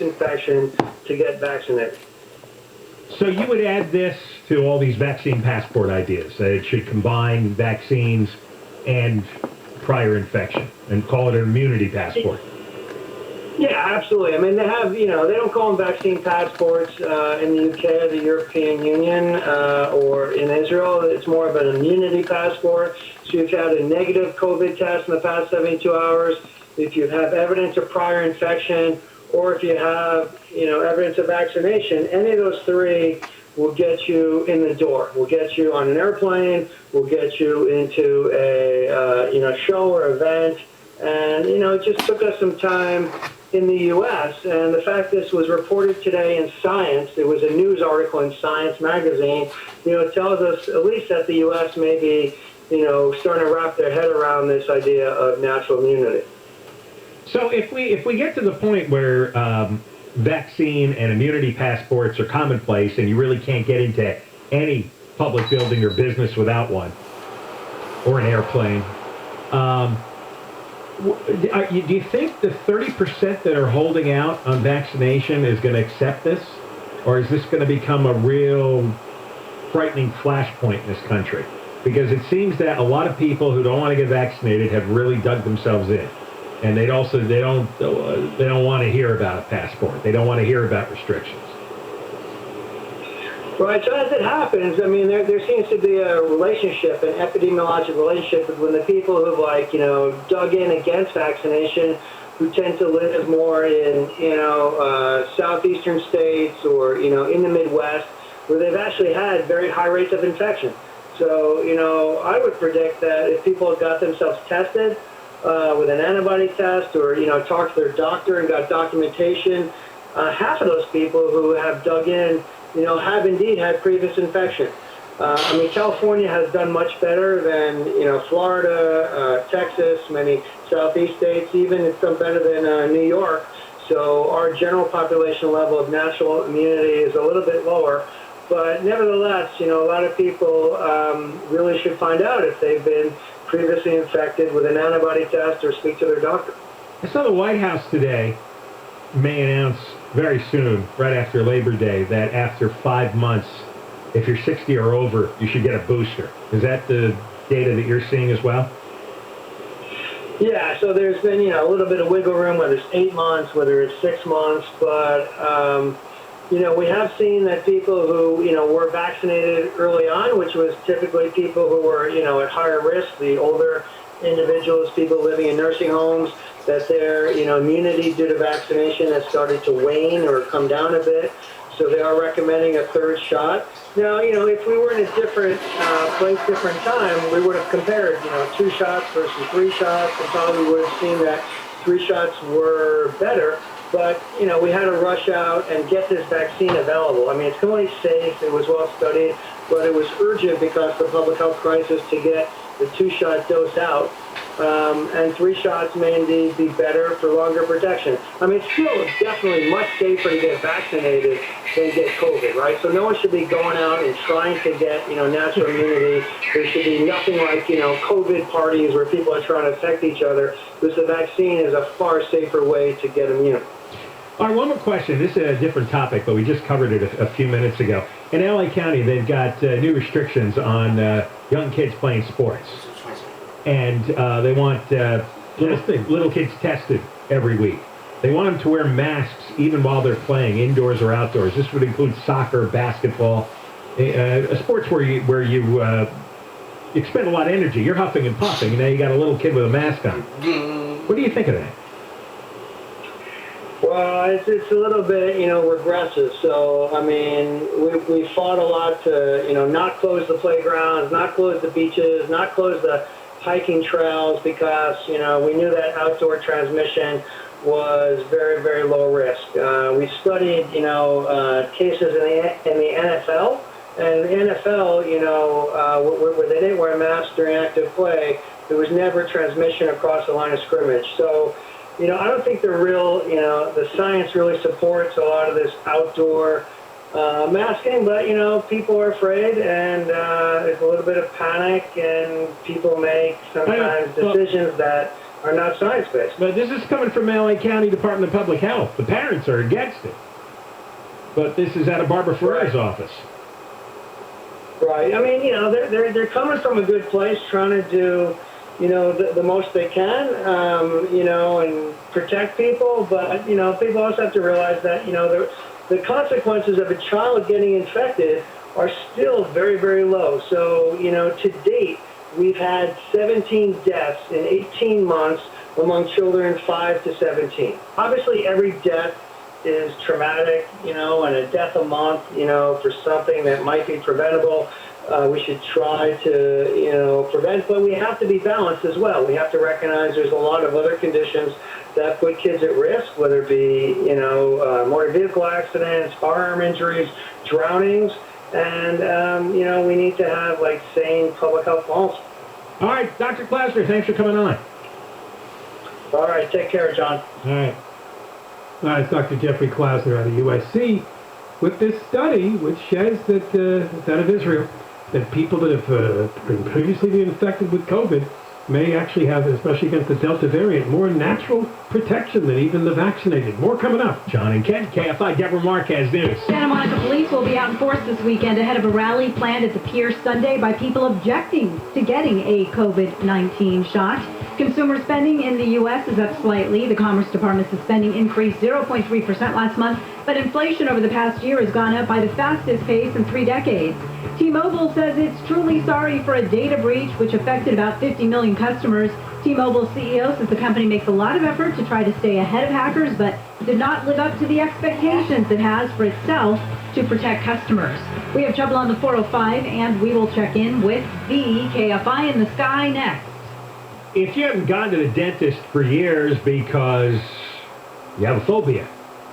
infection to get vaccinated. So you would add this to all these vaccine passport ideas, that it should combine vaccines and prior infection and call it an immunity passport. Yeah, absolutely. I mean, they have, they don't call them vaccine passports in the UK or the European Union or in Israel. It's more of an immunity passport. So if you've had a negative COVID test in the past 72 hours, if you have evidence of prior infection, or if you have, evidence of vaccination, any of those three will get you in the door. Will get you on an airplane. Will get you into a, show or event. And, it just took us some time in the U.S. And the fact this was reported today in Science, it was a news article in Science magazine, it tells us at least that the U.S. may be, starting to wrap their head around this idea of natural immunity. So if we get to the point where vaccine and immunity passports are commonplace and you really can't get into any public building or business without one, or an airplane, do you think the 30% that are holding out on vaccination is going to accept this? Or is this going to become a real frightening flashpoint in this country? Because it seems that a lot of people who don't want to get vaccinated have really dug themselves in. And they don't want to hear about a passport. They don't want to hear about restrictions. Right, so as it happens, I mean, there seems to be a relationship, an epidemiological relationship between the people who've, dug in against vaccination, who tend to live more in, southeastern states or, in the Midwest, where they've actually had very high rates of infection. So, I would predict that if people got themselves tested with an antibody test or, talked to their doctor and got documentation, half of those people who have dug in have indeed had previous infection. California has done much better than, Florida, Texas, many southeast states, even it's done better than New York. So our general population level of natural immunity is a little bit lower. But nevertheless, a lot of people really should find out if they've been previously infected with an antibody test or speak to their doctor. I saw the White House today may announce very soon, right after Labor Day, that after 5 months, if you're 60 or over, you should get a booster. Is that the data that you're seeing as well? Yeah, so there's been, a little bit of wiggle room, whether it's 8 months, whether it's 6 months, but, we have seen that people who, were vaccinated early on, which was typically people who were, at higher risk, the older individuals, people living in nursing homes, that their, immunity due to vaccination has started to wane or come down a bit. So they are recommending a third shot. Now, if we were in a different place, different time, we would have compared, 2 shots versus 3 shots, and probably would have seen that 3 shots were better. But, we had to rush out and get this vaccine available. I mean, it's completely safe. It was well studied, but it was urgent because of the public health crisis to get the 2-shot dose out. And 3 shots may indeed be better for longer protection. I mean, it's still definitely much safer to get vaccinated than get COVID, right? So no one should be going out and trying to get, natural immunity. There should be nothing like, COVID parties where people are trying to affect each other, because the vaccine is a far safer way to get immune. All right, one more question. This is a different topic, but we just covered it a few minutes ago. In LA County, they've got new restrictions on young kids playing sports. And they want little kids tested every week. They want them to wear masks even while they're playing, indoors or outdoors. This would include soccer, basketball, sports where you expend a lot of energy. You're huffing and puffing, and now you got a little kid with a mask on. What do you think of that? Well, it's a little bit, regressive. So, I mean, we fought a lot to, not close the playgrounds, not close the beaches, not close the hiking trails, because, we knew that outdoor transmission was very, very low risk. We studied, cases in the NFL, and the NFL, where they didn't wear masks during active play, there was never transmission across the line of scrimmage. So, I don't think the science really supports a lot of this outdoor masking, but, people are afraid, and there's a little bit of panic, and people make sometimes decisions that are not science-based. But this is coming from LA County Department of Public Health. The parents are against it. But this is out of Barbara Ferrer's office. Right. I mean, they're coming from a good place, trying to do, the most they can, and protect people. But, people also have to realize that, the consequences of a child getting infected are still very, very low. So, to date, we've had 17 deaths in 18 months among children 5 to 17. Obviously, every death is traumatic, and a death a month, for something that might be preventable, we should try to, prevent, but we have to be balanced as well. We have to recognize there's a lot of other conditions that put kids at risk, whether it be, motor vehicle accidents, firearm injuries, drownings, and, we need to have, sane public health policy. All right, Dr. Klasner, thanks for coming on. All right, take care, John. All right. It's Dr. Jeffrey Klasner out of USC with this study which says that it's out of Israel, that people that have been previously infected with COVID may actually have, especially against the Delta variant, more natural protection than even the vaccinated. More coming up. John and Ken, KFI, Deborah Marquez News. Santa Monica police will be out in force this weekend ahead of a rally planned at the pier Sunday by people objecting to getting a COVID-19 shot. Consumer spending in the U.S. is up slightly. The Commerce Department says spending increased 0.3% last month, but inflation over the past year has gone up by the fastest pace in 3 decades. T-Mobile says it's truly sorry for a data breach which affected about 50 million customers. T-Mobile CEO says the company makes a lot of effort to try to stay ahead of hackers, but did not live up to the expectations it has for itself to protect customers. We have trouble on the 405, and we will check in with the KFI in the Sky next. If you haven't gone to the dentist for years because you have a phobia,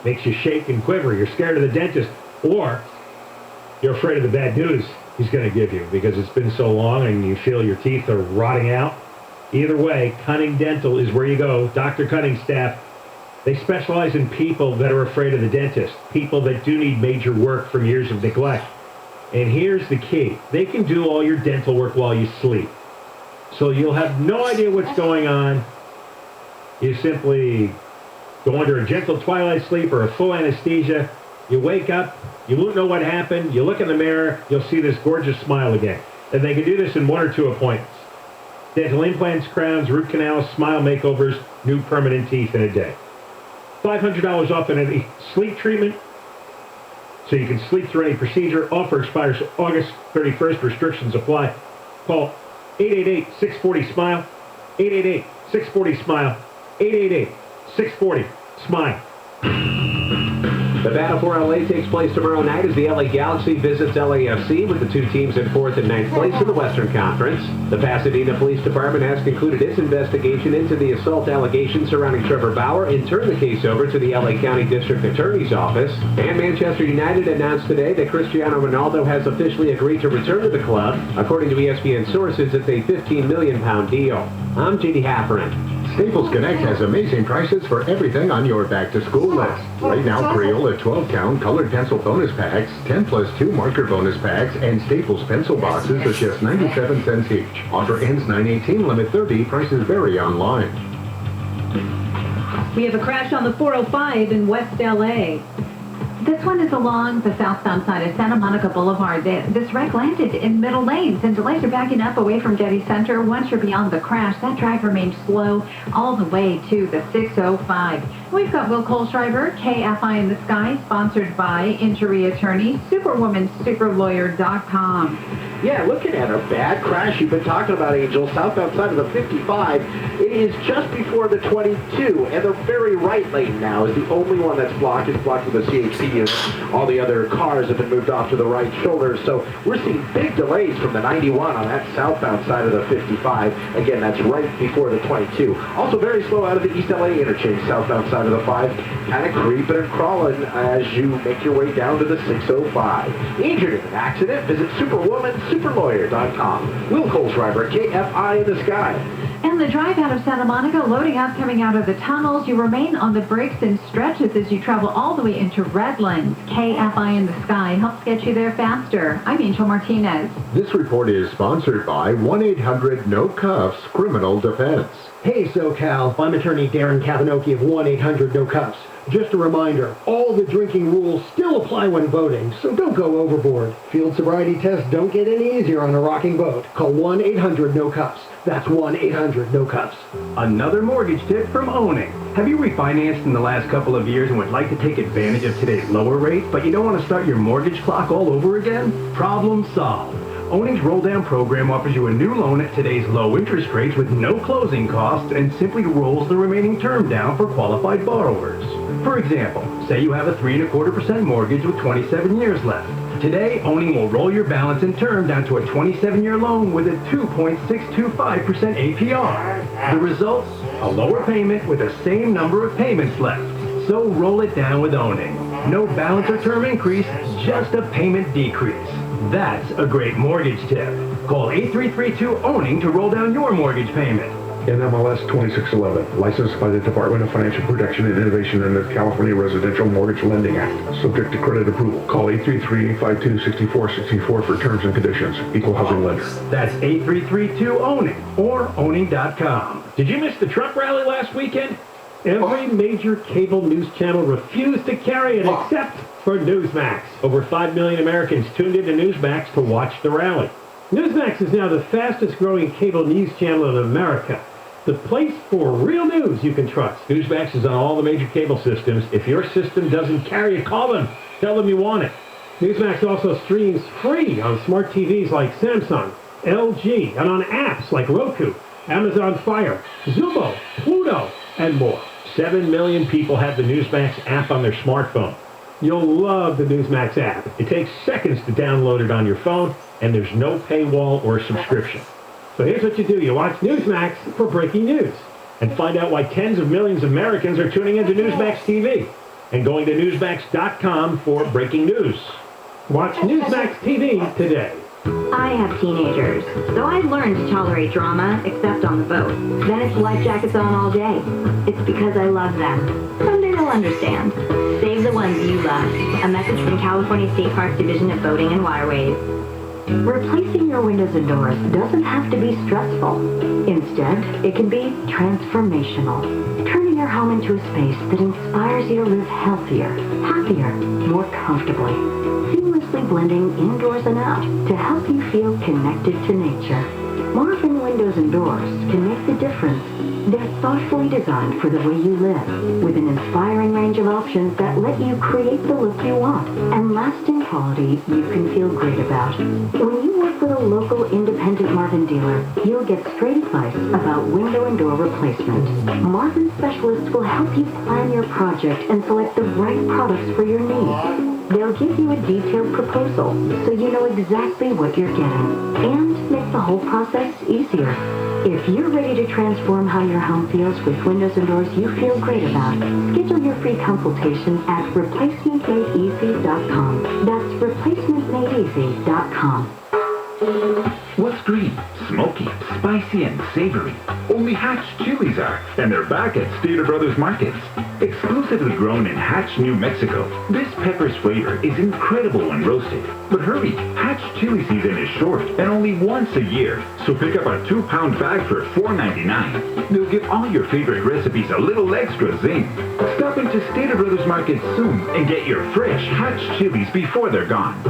makes you shake and quiver, you're scared of the dentist, or you're afraid of the bad news he's going to give you because it's been so long and you feel your teeth are rotting out, either way, Cunning Dental is where you go. Dr. Cunning's staff, they specialize in people that are afraid of the dentist, people that do need major work from years of neglect. And here's the key. They can do all your dental work while you sleep. So you'll have no idea what's going on. You simply go under a gentle twilight sleep or a full anesthesia. You wake up, you won't know what happened. You look in the mirror, you'll see this gorgeous smile again. And they can do this in 1 or 2 appointments. Dental implants, crowns, root canals, smile makeovers, new permanent teeth in a day. $500 off on any sleep treatment, so you can sleep through any procedure. Offer expires August 31st. Restrictions apply. Call 888-640-SMILE, 888-640-SMILE, 888-640-SMILE. The Battle for LA takes place tomorrow night as the LA Galaxy visits LAFC with the 2 teams in 4th and 9th place in the Western Conference. The Pasadena Police Department has concluded its investigation into the assault allegations surrounding Trevor Bauer and turned the case over to the LA County District Attorney's Office. And Manchester United announced today that Cristiano Ronaldo has officially agreed to return to the club. According to ESPN sources, it's a £15 million deal. I'm J.D. Hafferin. Staples Connect has amazing prices for everything on your back-to-school list. Right now, Crayola 12-count colored pencil bonus packs, 10 plus 2 marker bonus packs, and Staples pencil boxes are just 97 cents each. Offer ends 9/18, limit 30. Prices vary online. We have a crash on the 405 in West LA. This one is along the southbound side of Santa Monica Boulevard. This wreck landed in middle lanes, and delays are backing up away from Getty Center. Once you're beyond the crash, that drive remains slow all the way to the 605. We've got Will Kohlschreiber, KFI in the Sky, sponsored by injury attorney, superwomansuperlawyer.com. Yeah, looking at a bad crash you've been talking about, Angel, southbound side of the 55. It is just before the 22, and the very right lane now is the only one that's blocked. It's blocked with a CHP unit. All the other cars have been moved off to the right shoulder, so we're seeing big delays from the 91 on that southbound side of the 55. Again, that's right before the 22. Also very slow out of the East LA interchange, southbound side of the 5. Kind of creeping and crawling as you make your way down to the 605. Injured in an accident? Visit superwomansuperlawyer.com. Will Kohlschreiber, KFI in the Sky. And the drive out of Santa Monica, loading up coming out of the tunnels. You remain on the brakes and stretches as you travel all the way into Redlands. KFI in the Sky helps get you there faster. I'm Angel Martinez. This report is sponsored by 1-800-NO-CUFFS Criminal Defense. Hey, SoCal. I'm attorney Darren Kavanoki of 1-800-NO-CUFFS. Just a reminder, all the drinking rules still apply when voting, so don't go overboard. Field sobriety tests don't get any easier on a rocking boat. Call 1-800-NO-CUFFS. That's 1-800-NO-CUFFS. Another mortgage tip from Owning. Have you refinanced in the last couple of years and would like to take advantage of today's lower rate, but you don't want to start your mortgage clock all over again? Problem solved. Owning's roll-down program offers you a new loan at today's low interest rates with no closing costs and simply rolls the remaining term down for qualified borrowers. For example, say you have a 3.25% mortgage with 27 years left. Today, Owning will roll your balance and term down to a 27-year loan with a 2.625% APR. The results? A lower payment with the same number of payments left. So roll it down with Owning. No balance or term increase, just a payment decrease. That's a great mortgage tip. Call 8332-OWNING to roll down your mortgage payment. NMLS 2611, licensed by the Department of Financial Protection and Innovation and the California Residential Mortgage Lending Act. Subject to credit approval. Call 833-852-6464 for terms and conditions. Equal housing lender. That's 8332-OWNING or owning.com. Did you miss the truck rally last weekend? Every major cable news channel refused to carry it except for Newsmax. Over 5 million Americans tuned into Newsmax to watch the rally. Newsmax is now the fastest growing cable news channel in America. The place for real news you can trust. Newsmax is on all the major cable systems. If your system doesn't carry it, call them. Tell them you want it. Newsmax also streams free on smart TVs like Samsung, LG, and on apps like Roku, Amazon Fire, Zumo, Pluto, and more. 7 million people have the Newsmax app on their smartphone. You'll love the Newsmax app. It takes seconds to download it on your phone, and there's no paywall or subscription. So here's what you do. You watch Newsmax for breaking news. And find out why tens of millions of Americans are tuning into Newsmax TV and going to Newsmax.com for breaking news. Watch Newsmax TV today. I have teenagers, so I've learned to tolerate drama, except on the boat. Then it's life jackets on all day. It's because I love them. Someday they'll understand. Save the ones you love. A message from California State Parks Division of Boating and Waterways. Replacing your windows and doors doesn't have to be stressful. Instead, it can be transformational. Turning your home into a space that inspires you to live healthier, happier, more comfortably. Seamlessly blending indoors and out to help you feel connected to nature. Marvin Windows and Doors can make the difference. They're thoughtfully designed for the way you live, with an inspiring range of options that let you create the look you want, and lasting quality you can feel great about. When you work with a local independent Marvin dealer, you'll get straight advice about window and door replacement. Marvin specialists will help you plan your project and select the right products for your needs. They'll give you a detailed proposal so you know exactly what you're getting, and make the whole process easier. If you're ready to transform how your home feels with windows and doors you feel great about, schedule your free consultation at replacementmadeeasy.com. That's replacementmadeeasy.com. What's green, smoky, spicy, and savory? Only Hatch chilies are, and they're back at Stater Brothers Markets. Exclusively grown in Hatch, New Mexico, this pepper's flavor is incredible when roasted. But hurry, Hatch chili season is short and only once a year, so pick up a 2-pound bag for $4.99. They'll give all your favorite recipes a little extra zing. Stop into Stater Brothers Market soon and get your fresh Hatch chilies before they're gone.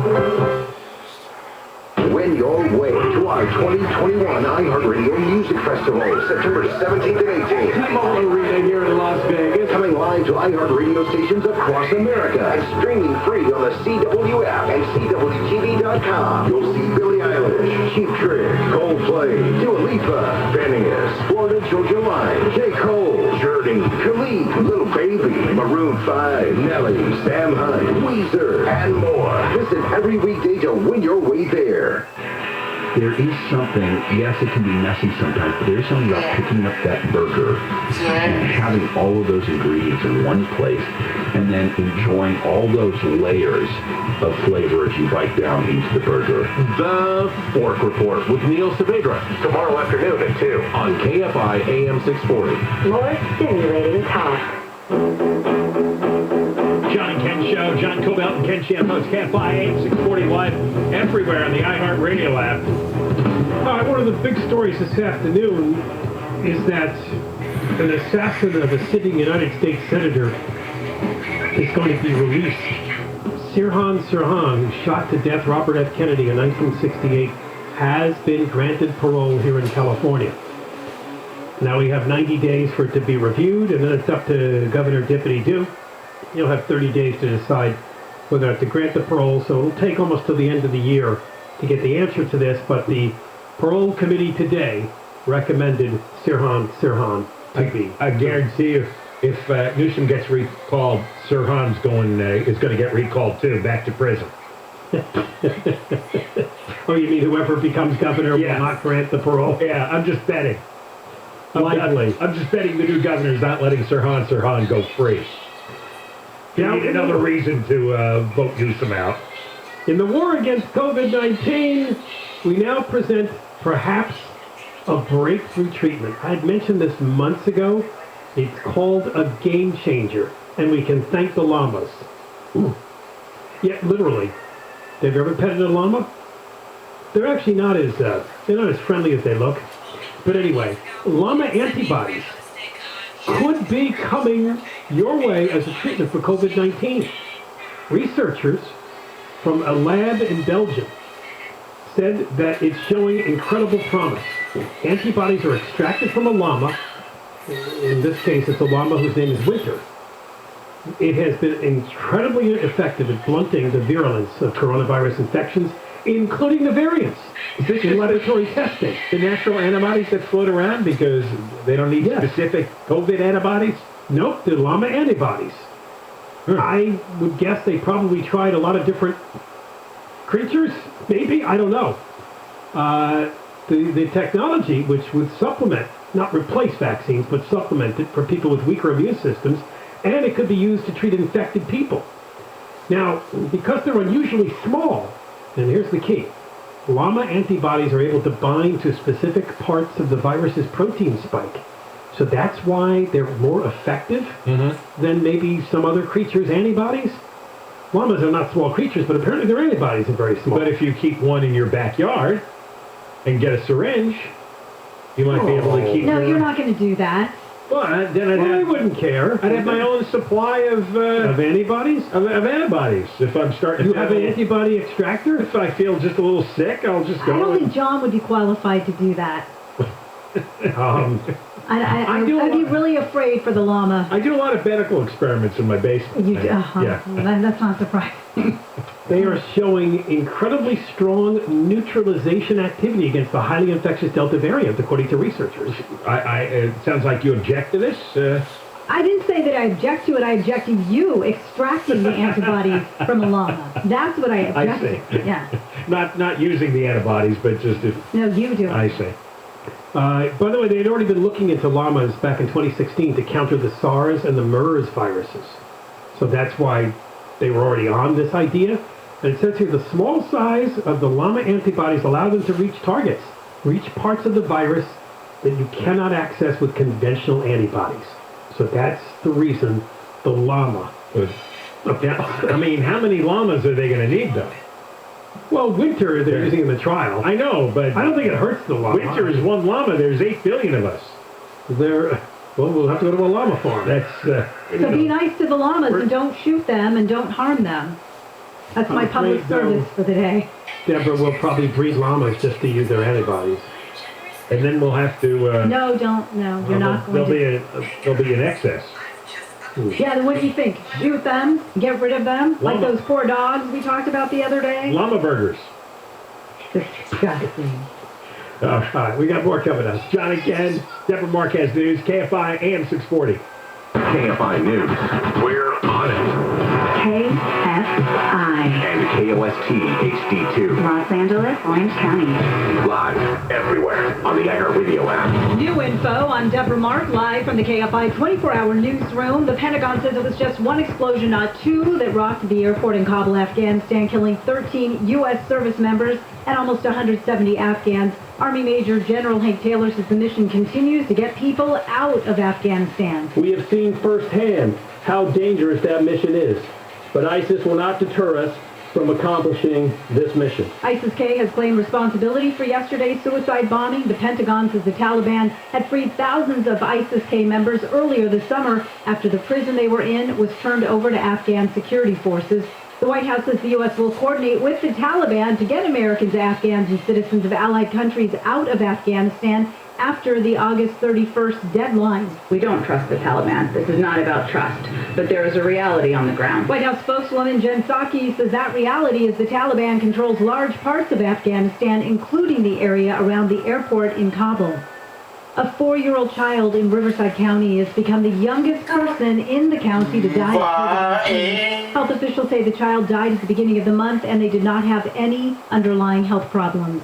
Win your way to our 2021 iHeartRadio Music Festival, September 17th and 18th. T-Mobile Arena here in Las Vegas. Coming live to iHeartRadio stations across America and streaming free on the CW app and CWTV.com. You'll see Billie Eilish, Cheap Trick, Coldplay, Dua Lipa, Phineas, Florida Georgia Line, J. Cole, Journey, Khalid, Little Baby, Maroon 5, Nelly, Sam Hunt, Weezer, and more. Listen every weekday to win your way there. There is something, yes, it can be messy sometimes, but there's something about picking up that burger and having all of those ingredients in one place and then enjoying all those layers of flavor as you bite down into the burger. The Fork Report with Neil Saavedra, tomorrow afternoon at 2 on KFI AM 640. More stimulating talk. John and Ken Show. John Cobalt and Ken Shampo's Kfi Am 640 live everywhere on the iHeartRadio app. All right, one of the big stories this afternoon is that an assassin of a sitting United States senator is going to be released. Sirhan Sirhan, who shot to death Robert F. Kennedy in 1968, has been granted parole here in California. Now we have 90 days for it to be reviewed, and then it's up to Governor Deputy Duke. He'll have 30 days to decide whether to grant the parole, so it'll take almost till the end of the year to get the answer to this, but the parole committee today recommended Sirhan Sirhan to be. I guarantee you, if Newsom gets recalled, Sirhan's is going to get recalled too, back to prison. Oh, you mean whoever becomes governor will not grant the parole? Yeah, I'm just betting. Likely. I'm just betting the new governor's not letting Sirhan Sirhan go free. You need another reason to vote Newsom out. In the war against COVID-19, we now present perhaps a breakthrough treatment. I had mentioned this months ago. It's called a game changer, and we can thank the llamas. Ooh. Yeah, literally. Have you ever petted a llama? They're actually not as friendly as they look. But anyway, llama antibodies could be coming your way as a treatment for COVID-19. Researchers from a lab in Belgium said that it's showing incredible promise. Antibodies are extracted from a llama. In this case, it's a llama whose name is Winter. It has been incredibly effective at blunting the virulence of coronavirus infections, including the variants. Is this in laboratory testing? The natural antibodies that float around because they don't need specific COVID antibodies? Nope, they're llama antibodies. I would guess they probably tried a lot of different creatures, maybe, I don't know. The technology, which would supplement, not replace vaccines, but supplement it for people with weaker immune systems, and it could be used to treat infected people. Now, because they're unusually small, and here's the key, llama antibodies are able to bind to specific parts of the virus's protein spike. So that's why they're more effective than maybe some other creatures' antibodies. Llamas are not small creatures, but apparently their antibodies are very small. But if you keep one in your backyard and get a syringe, you might be able to keep... No, you're not going to do that. Well, then I wouldn't care. I'd have my own supply of antibodies? Of antibodies. If I'm starting to have an antibody extractor? If I feel just a little sick, I'll just go. I don't think John would be qualified to do that. I'd be really afraid for the llama. I do a lot of medical experiments in my basement. You do? Yeah. Well, that's not surprising. They are showing incredibly strong neutralization activity against the highly infectious Delta variant, according to researchers. It sounds like you object to this. I didn't say that I object to it. I object to you extracting the antibodies from a llama. That's what I object to. Yeah. Not using the antibodies, but just if... No, you do. I see. By the way, they had already been looking into llamas back in 2016 to counter the SARS and the MERS viruses. So that's why they were already on this idea. And it says here, the small size of the llama antibodies allow them to reach targets, reach parts of the virus that you cannot access with conventional antibodies. So that's the reason the llama. I mean, how many llamas are they going to need, though? Well, Winter, they're using in the trial. I know, but... I don't think it hurts the llama. Winter is one llama. There's 8 billion of us. Well, we'll have to go to a llama farm. That's... So be nice to the llamas and don't shoot them and don't harm them. That's my public service for the day. Deborah will probably breed llamas just to use their antibodies. And then we'll have to... No, don't. No, you're not going to. There'll be an excess. Yeah, then what do you think? Shoot them? Get rid of them? Like those poor dogs we talked about the other day? Llama burgers. Disgusting. All right, we got more coming up. John again, Deborah Marquez News, Kfi Am 640. KFI News. We're on it. KFI. And KOST HD2. Los Angeles, Orange County. Live everywhere on the iHeartRadio app. New info on Deborah Mark, live from the KFI 24-hour newsroom. The Pentagon says it was just one explosion, not two, that rocked the airport in Kabul, Afghanistan, killing 13 U.S. service members and almost 170 Afghans. Army Major General Hank Taylor says the mission continues to get people out of Afghanistan. We have seen firsthand how dangerous that mission is. But ISIS will not deter us from accomplishing this mission. ISIS-K has claimed responsibility for yesterday's suicide bombing. The Pentagon says the Taliban had freed thousands of ISIS-K members earlier this summer after the prison they were in was turned over to Afghan security forces. The White House says the U.S. will coordinate with the Taliban to get Americans, Afghans, and citizens of allied countries out of Afghanistan after the August 31st deadline. We don't trust the Taliban. This is not about trust, but there is a reality on the ground. White House spokeswoman Jen Psaki says that reality is the Taliban controls large parts of Afghanistan, including the area around the airport in Kabul. A 4-year-old child in Riverside County has become the youngest person in the county to die of COVID-19. Health officials say the child died at the beginning of the month and they did not have any underlying health problems.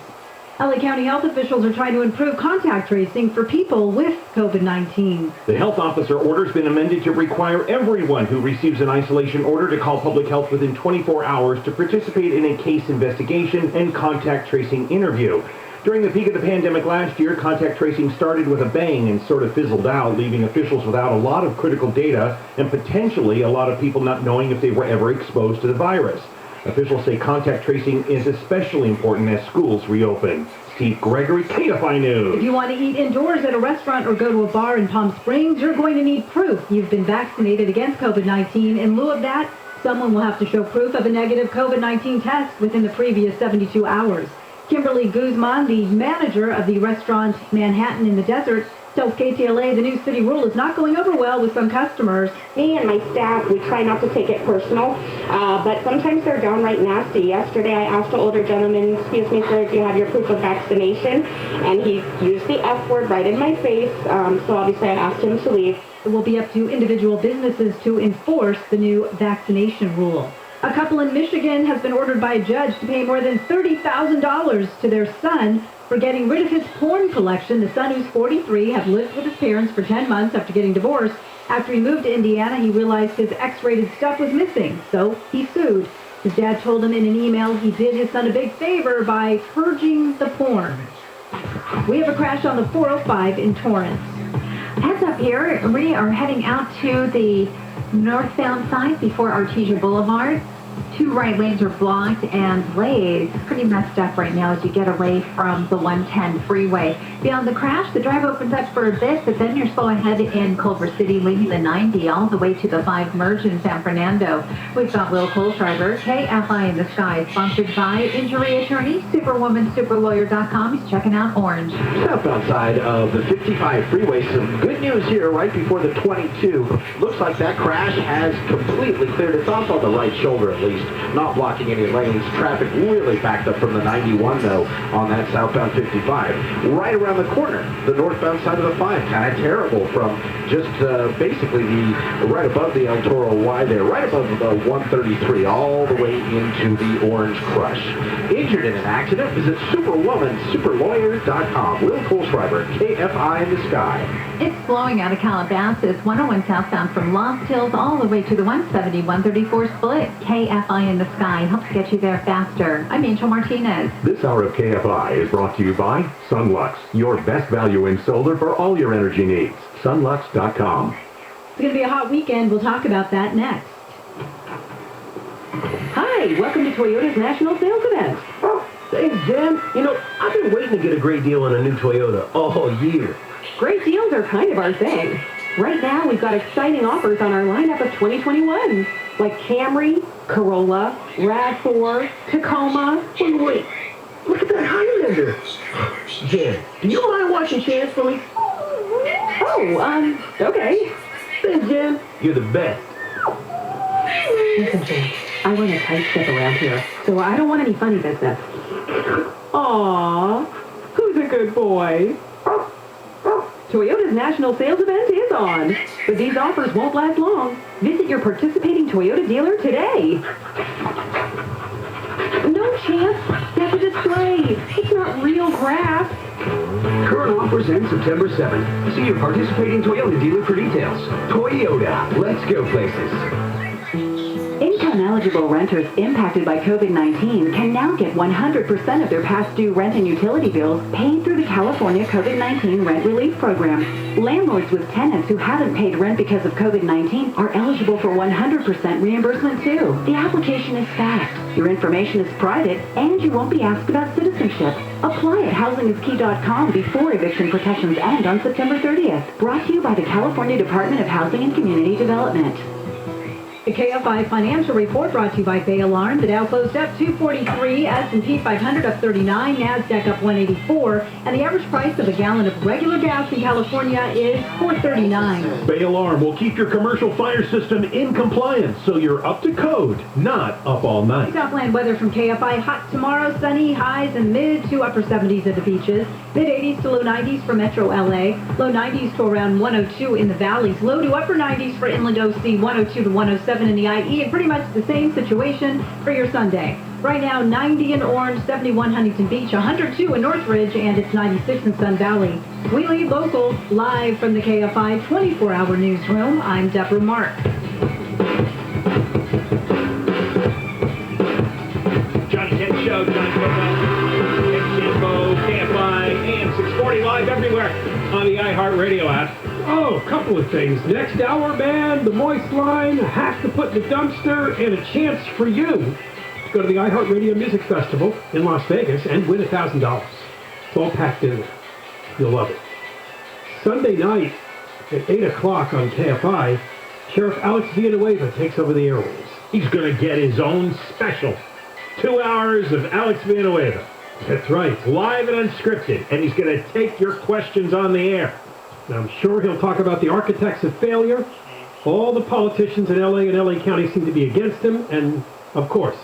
LA County health officials are trying to improve contact tracing for people with COVID-19. The health officer order has been amended to require everyone who receives an isolation order to call public health within 24 hours to participate in a case investigation and contact tracing interview. During the peak of the pandemic last year, contact tracing started with a bang and sort of fizzled out, leaving officials without a lot of critical data and potentially a lot of people not knowing if they were ever exposed to the virus. Officials say contact tracing is especially important as schools reopen. Steve Gregory, Kfi News. If you want to eat indoors at a restaurant or go to a bar in Palm Springs, you're going to need proof you've been vaccinated against COVID-19. In lieu of that, someone will have to show proof of a negative COVID-19 test within the previous 72 hours. Kimberly Guzman, the manager of the restaurant Manhattan in the Desert, tells KTLA the new city rule is not going over well with some customers. Me and my staff, we try not to take it personal, but sometimes they're downright nasty. Yesterday I asked an older gentleman, excuse me sir, do you have your proof of vaccination? And he used the F word right in my face, so obviously I asked him to leave. It will be up to individual businesses to enforce the new vaccination rule. A couple in Michigan has been ordered by a judge to pay more than $30,000 to their son for getting rid of his porn collection. The son, who's 43, had lived with his parents for 10 months after getting divorced. After he moved to Indiana, he realized his X-rated stuff was missing, so he sued. His dad told him in an email he did his son a big favor by purging the porn. We have a crash on the 405 in Torrance. Heads up here, we are heading out to the northbound side before Artesia Boulevard. 2 right lanes are blocked and lanes pretty messed up right now as you get away from the 110 freeway. Beyond the crash, the drive opens up for a bit, but then you're slow ahead in Culver City, leaving the 90 all the way to the 5 merge in San Fernando. We've got Will Kohlschreiber, KFI in the Sky, sponsored by injury attorney, superwomansuperlawyer.com. He's checking out Orange. Southbound side of the 55 freeway. Some good news here right before the 22. Looks like that crash has completely cleared. It's off on the right shoulder at least, not blocking any lanes. Traffic really backed up from the 91 though on that southbound 55. Right around the corner, the northbound side of the 5, kind of terrible from just basically the right above the El Toro Y there, right above the 133, all the way into the Orange Crush. Injured in an accident, visit superwomansuperlawyer.com. Will Kohlschreiber, KFI in the Sky. It's flowing out of Calabasas, 101 southbound from Lost Hills all the way to the 170, 134 split. KFI in the Sky helps get you there faster. I'm Angel Martinez. This hour of KFI is brought to you by Sunlux, your best value in solar for all your energy needs. Sunlux.com. It's going to be a hot weekend. We'll talk about that next. Hi, welcome to Toyota's National Sales Event. Thanks, Jen. You know, I've been waiting to get a great deal on a new Toyota all year. Great deals are kind of our thing. Right now, we've got exciting offers on our lineup of 2021s, like Camry, Corolla, RAV4, Tacoma. Wait, look at that Highlander. Jen, do you mind watching Chance for me? Oh, okay. Thanks, Jen. You're the best. Listen, Jen, I run a tight ship around here, so I don't want any funny business. Aww, who's a good boy? Toyota's national sales event is on, but these offers won't last long. Visit your participating Toyota dealer today. No, Chance, that's a display. It's not real grass. Current offers end September 7th. See your participating Toyota dealer for details. Toyota, let's go places. In Eligible renters impacted by COVID-19 can now get 100% of their past due rent and utility bills paid through the California COVID-19 Rent Relief Program. Landlords with tenants who haven't paid rent because of COVID-19 are eligible for 100% reimbursement too. The application is fast, your information is private, and you won't be asked about citizenship. Apply at housingiskey.com before eviction protections end on September 30th. Brought to you by the California Department of Housing and Community Development. The KFI Financial Report brought to you by Bay Alarm. The Dow closed up 243, S&P 500 up 39, NASDAQ up 184, and the average price of a gallon of regular gas in California is $4.39. Bay Alarm will keep your commercial fire system in compliance so you're up to code, not up all night. Southland weather from KFI. Hot tomorrow, sunny, highs in mid to upper 70s at the beaches, mid 80s to low 90s for Metro LA, low 90s to around 102 in the valleys, low to upper 90s for Inland OC, 102 to 107 in the IE, and pretty much the same situation for your Sunday. Right now, 90 in Orange, 71 Huntington Beach, 102 in Northridge, and it's 96 in Sun Valley. We lead local, live from the KFI 24-hour newsroom. I'm Deborah Mark. Johnny Kent Show, Johnny Kent KFI, AM 640, live everywhere on the iHeartRadio app. Oh, a couple of things. Next hour, man, the Moist Line, has to put in the dumpster, and a chance for you to go to the iHeartRadio Music Festival in Las Vegas and win $1,000. It's all packed in there. You'll love it. Sunday night at 8 o'clock on KFI, Sheriff Alex Villanueva takes over the airwaves. He's going to get his own special. 2 hours of Alex Villanueva. That's right. Live and unscripted. And he's going to take your questions on the air. And I'm sure he'll talk about the architects of failure. All the politicians in LA and LA County seem to be against him, and of course,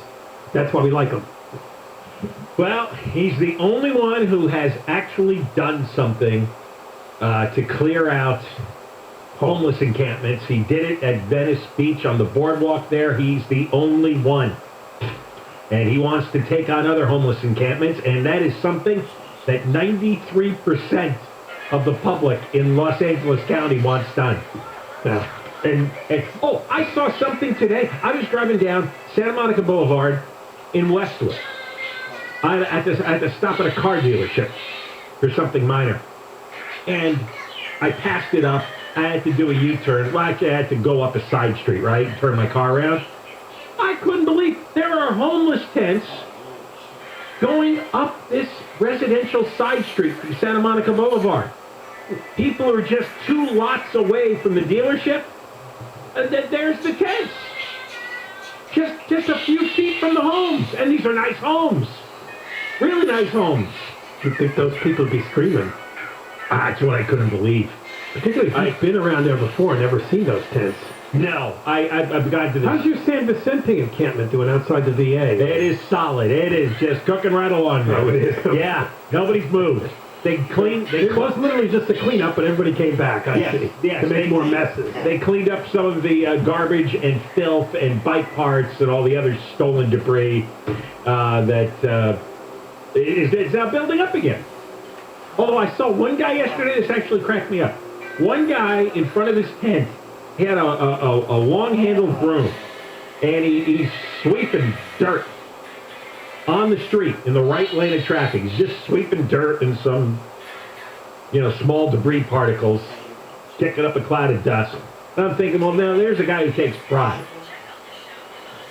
that's why we like him. Well, he's the only one who has actually done something to clear out homeless encampments. He did it at Venice Beach on the boardwalk there. He's the only one. And he wants to take on other homeless encampments, and that is something that 93% of the public in Los Angeles County wants done. And oh, I saw something today. I was driving down Santa Monica Boulevard in Westwood. I had to stop at a car dealership for something minor. And I passed it up. I had to do a U-turn. Well, actually, I had to go up a side street, right? Turn my car around. I couldn't believe there are homeless tents going up this residential side street from Santa Monica Boulevard. People are just 2 lots away from the dealership. There's the tents. Just a few feet from the homes. And these are nice homes. Really nice homes. You'd think those people would be screaming. That's what I couldn't believe. Particularly if I've been around there before and never seen those tents. No, I've got to this. How's your San Vicente encampment doing outside the VA? It is solid. It is just cooking right along there. Oh, it is. Yeah, nobody's moved. It was literally just a cleanup, but everybody came back, I see, to make more messes. They cleaned up some of the garbage and filth and bike parts and all the other stolen debris that is now building up again. Although I saw one guy yesterday, this actually cracked me up. One guy in front of his tent, he had a long-handled broom, and he's sweeping dirt on the street in the right lane of traffic. He's just sweeping dirt and some, small debris particles, kicking up a cloud of dust. And I'm thinking, well, now there's a guy who takes pride.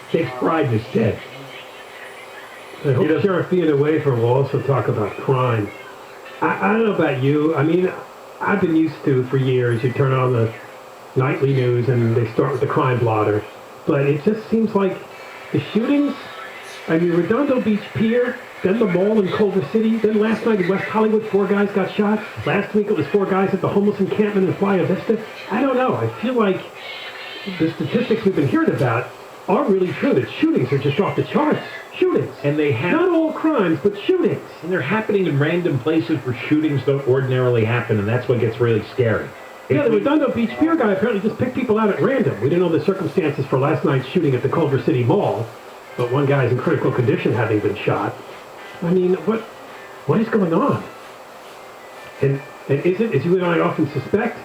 Takes pride in his tent. I hope Sheriff Villanueva will also talk about crime. I don't know about you. I mean, I've been used to, for years, you turn on the nightly news and they start with the crime blotter. But it just seems like the shootings, I mean, Redondo Beach Pier, then the mall in Culver City, then last night in West Hollywood, 4 guys got shot. Last week it was 4 guys at the homeless encampment in Playa Vista. I don't know. I feel like the statistics we've been hearing about are really true, that shootings are just off the charts. Shootings. And they have... Not all crimes, but shootings. And they're happening in random places where shootings don't ordinarily happen, and that's what gets really scary. Yeah, the Redondo Beach Pier guy apparently just picked people out at random. We didn't know the circumstances for last night's shooting at the Culver City Mall, but one guy's in critical condition having been shot. I mean, what is going on? And is it, as you and I often suspect,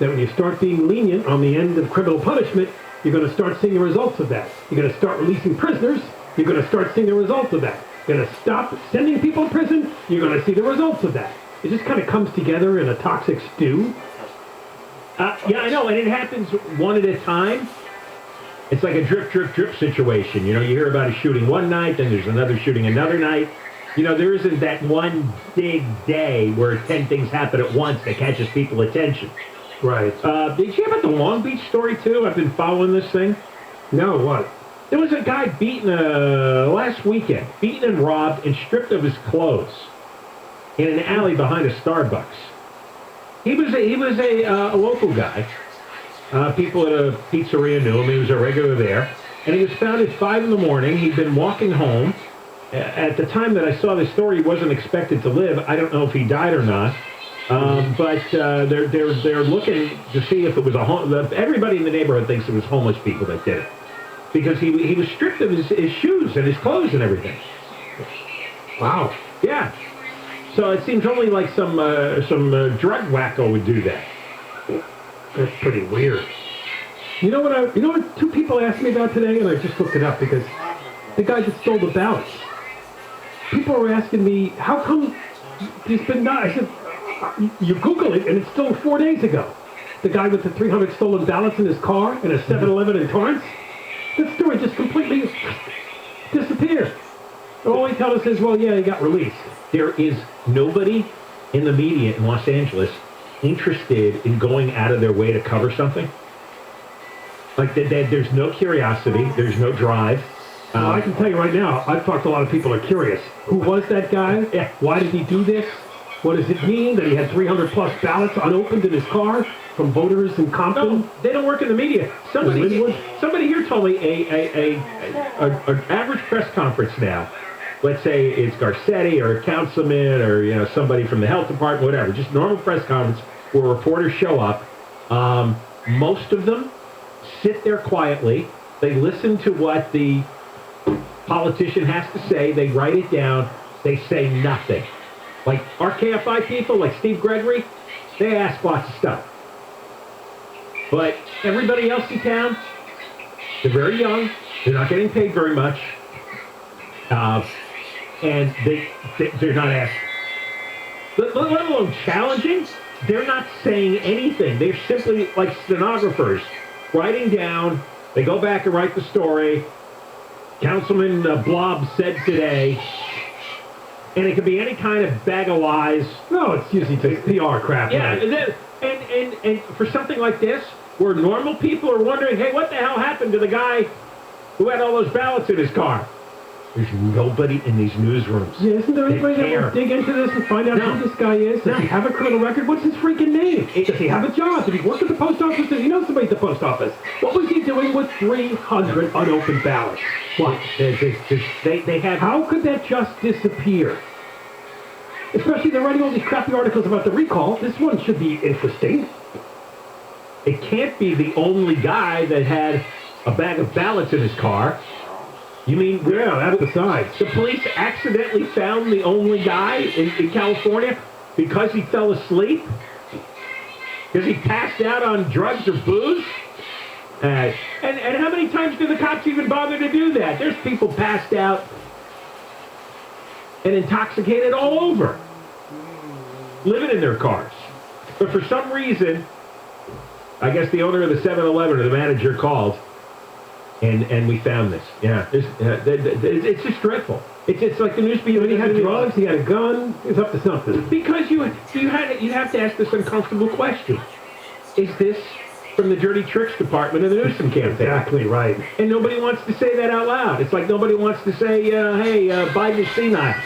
that when you start being lenient on the end of criminal punishment, You're going to start seeing the results of that. You're going to start releasing prisoners. You're going to start seeing the results of that. You're going to stop sending people to prison. You're going to see the results of that. It just kind of comes together in a toxic stew. Yeah, I know, and it happens one at a time. It's like a drip, drip, drip situation. You know, you hear about a shooting one night, then there's another shooting another night. You know, there isn't that one big day where 10 things happen at once that catches people's attention. Right. Did you hear about the Long Beach story, too? I've been following this thing. No, what? There was a guy beaten last weekend, beaten and robbed and stripped of his clothes in an alley behind a Starbucks. He was a local guy. People at a pizzeria knew him. He was a regular there. And he was found at 5 in the morning. He'd been walking home. At the time that I saw this story, he wasn't expected to live. I don't know if he died or not. But they're looking to see if it was everybody in the neighborhood thinks it was homeless people that did it. Because he was stripped of his shoes and his clothes and everything. Wow. Yeah. So it seems only like some drug wacko would do that. That's pretty weird. You know what two people asked me about today, and I just looked it up because the guy that stole the ballots. People were asking me, how come he's been not? I said, you Google it, and it's still 4 days ago. The guy with the 300 stolen ballots in his car in a 7-Eleven in Torrance. That story just completely disappeared. All he tells us is, well, yeah, he got released. There is nobody in the media in Los Angeles interested in going out of their way to cover something. Like, there's no curiosity. There's no drive. Well, I can tell you right now, I've talked to a lot of people who are curious. Who was that guy? Yeah. Why did he do this? What does it mean that he had 300-plus ballots unopened in his car from voters in Compton? No, they don't work in the media. Somebody here told me an average press conference now. Let's say it's Garcetti or a councilman or somebody from the health department, whatever. Just normal press conference where reporters show up. Most of them sit there quietly. They listen to what the politician has to say. They write it down. They say nothing. Like our KFI people, like Steve Gregory, they ask lots of stuff. But everybody else in town, they're very young. They're not getting paid very much. And they're not asked, let alone challenging. They're not saying anything. They're simply like stenographers, writing down. They go back and write the story. Councilman Blob said today, and it could be any kind of bag of lies. No, it's usually just PR crap. Yeah, right? and for something like this, where normal people are wondering, hey, what the hell happened to the guy who had all those ballots in his car? There's nobody in these newsrooms. Yeah, isn't there anybody that will dig into this and find out who this guy is? Does he have a criminal record? What's his freaking name? Does he have a job? Did he work at the post office? Does he know somebody at the post office? What was he doing with 300 unopened ballots? What? They have... How could that just disappear? Especially they're writing all these crappy articles about the recall. This one should be interesting. It can't be the only guy that had a bag of ballots in his car. You mean... Yeah, that's besides. The police accidentally found the only guy in California because he fell asleep? Because he passed out on drugs or booze? And how many times do the cops even bother to do that? There's people passed out and intoxicated all over, living in their cars. But for some reason, I guess the owner of the 7-Eleven or the manager called, and we found this. Yeah, it's just dreadful. It's like the newspaper. He had drugs, he had a gun, he was up to something. Because you have to ask this uncomfortable question. Is this from the dirty tricks department of the Newsom campaign? Exactly right. And nobody wants to say that out loud. It's like nobody wants to say, hey, Biden is senile.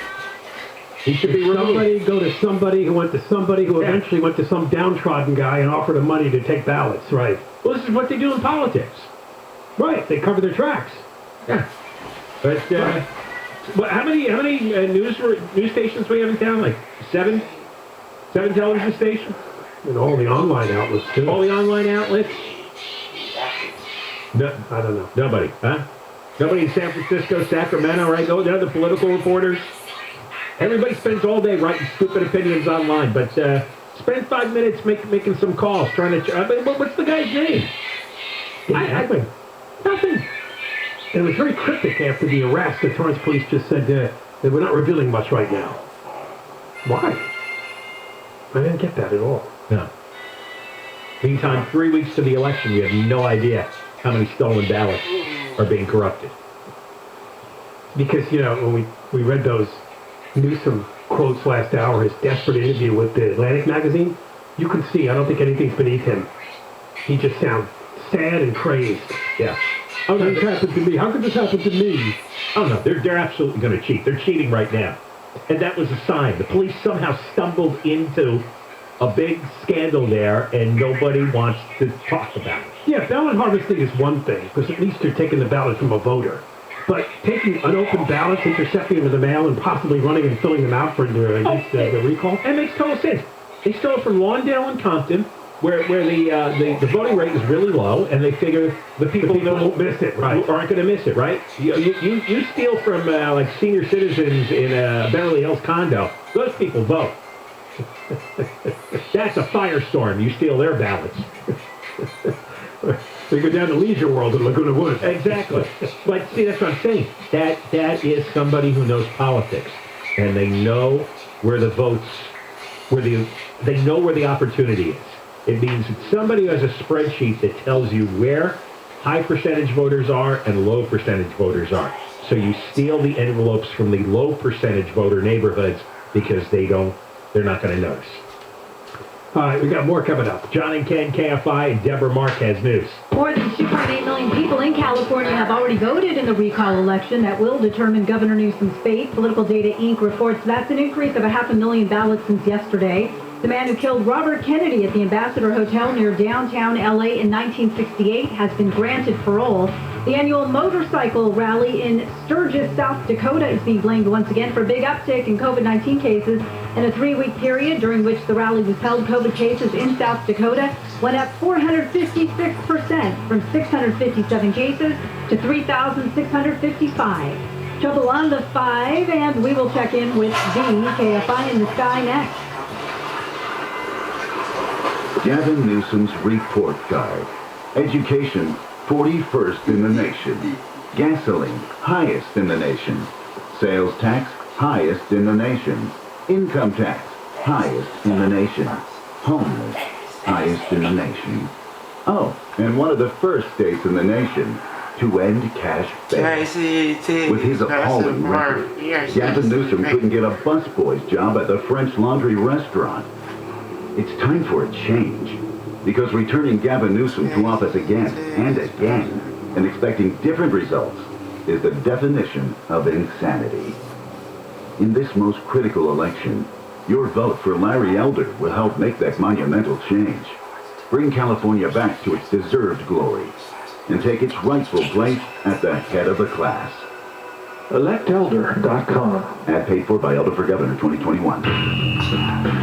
He should be removed. Somebody go to somebody who went to somebody who eventually went to some downtrodden guy and offered him money to take ballots. Right. Well, this is what they do in politics. Right. They cover their tracks. Yeah. But how many news stations we have in town? Like seven television stations? And all the online outlets, too. All the online outlets? No, I don't know. Nobody, huh? Nobody in San Francisco, Sacramento, right? No, they're the political reporters. Everybody spends all day writing stupid opinions online, but spend 5 minutes making some calls, trying to... what's the guy's name? Nothing. And it was very cryptic after the arrest. The Torrance police just said they were not revealing much right now. Why? I didn't get that at all. No. Meantime, 3 weeks to the election, we have no idea how many stolen ballots are being corrupted. Because, when we read those Newsom quotes last hour, his desperate interview with the Atlantic magazine, you can see, I don't think anything's beneath him. He just sounds sad and crazed. Yeah. Oh, no, this happened to me. How could this happen to me? Oh, no, they're absolutely going to cheat. They're cheating right now. And that was a sign. The police somehow stumbled into a big scandal there, and nobody wants to talk about it. Yeah, ballot harvesting is one thing, because at least you're taking the ballot from a voter. But taking unopened ballots, intercepting them in the mail, and possibly running and filling them out for the recall? That makes total sense. They stole it from Lawndale and Compton, where the voting rate is really low, and they figure the people won't miss it, right? Aren't going to miss it, right? You steal from like senior citizens in a Beverly Hills condo. Those people vote. That's a firestorm. You steal their ballots. They go down to Leisure World in Laguna Woods. Exactly. But see, that's what I'm saying. That is somebody who knows politics, and they know where the votes, they know where the opportunity is. It means that somebody who has a spreadsheet that tells you where high percentage voters are and low percentage voters are. So you steal the envelopes from the low percentage voter neighborhoods because they're not going to notice. All right, we got more coming up. John and Ken, KFI, and Deborah Marquez News. More than 2.8 million people in California have already voted in the recall election that will determine Governor Newsom's fate. Political Data Inc. reports that's an increase of 500,000 ballots since yesterday. The man who killed Robert Kennedy at the Ambassador Hotel near downtown L.A. in 1968 has been granted parole. The annual motorcycle rally in Sturgis, South Dakota is being blamed once again for a big uptick in COVID-19 cases. In a 3-week period during which the rally was held, COVID cases in South Dakota went up 456% from 657 cases to 3,655. Trouble on the 5, and we will check in with the KFI in the sky next. Gavin Newsom's report card. Education, 41st in the nation. Gasoline, highest in the nation. Sales tax, highest in the nation. Income tax, highest in the nation. Homeless, highest in the nation. Oh, and one of the first states in the nation to end cash bail. With his appalling record, Gavin Newsom couldn't get a busboy's job at the French Laundry restaurant. It's time for a change, because returning Gavin Newsom to office again and again and expecting different results is the definition of insanity. In this most critical election, your vote for Larry Elder will help make that monumental change, bring California back to its deserved glory, and take its rightful place at the head of the class. ElectElder.com. Ad paid for by Elder for Governor 2021.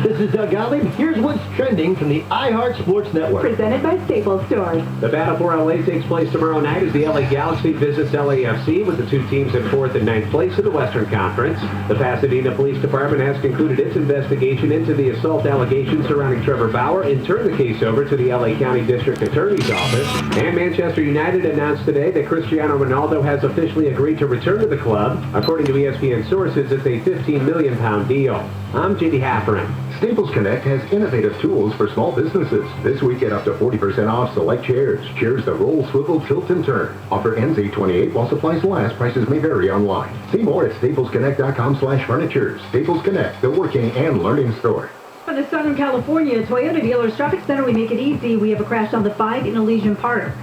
This is Doug Gottlieb. Here's what's trending from the iHeart Sports Network. Presented by Staples Stores. The Battle for LA takes place tomorrow night as the LA Galaxy visits LAFC with the two teams in 4th and 9th place in the Western Conference. The Pasadena Police Department has concluded its investigation into the assault allegations surrounding Trevor Bauer and turned the case over to the LA County District Attorney's Office. And Manchester United announced today that Cristiano Ronaldo has officially agreed to return to the club. According to ESPN sources, it's a £15 million deal. I'm J.D. Hafferan. Staples Connect has innovative tools for small businesses. This week, get up to 40% off select chairs. Chairs that roll, swivel, tilt, and turn. Offer ends 8/28 while supplies last. Prices may vary online. See more at staplesconnect.com/furniture. Staples Connect, the working and learning store. For the Southern California Toyota Dealers Traffic Center, we make it easy. We have a crash on the 5 in Elysian Park.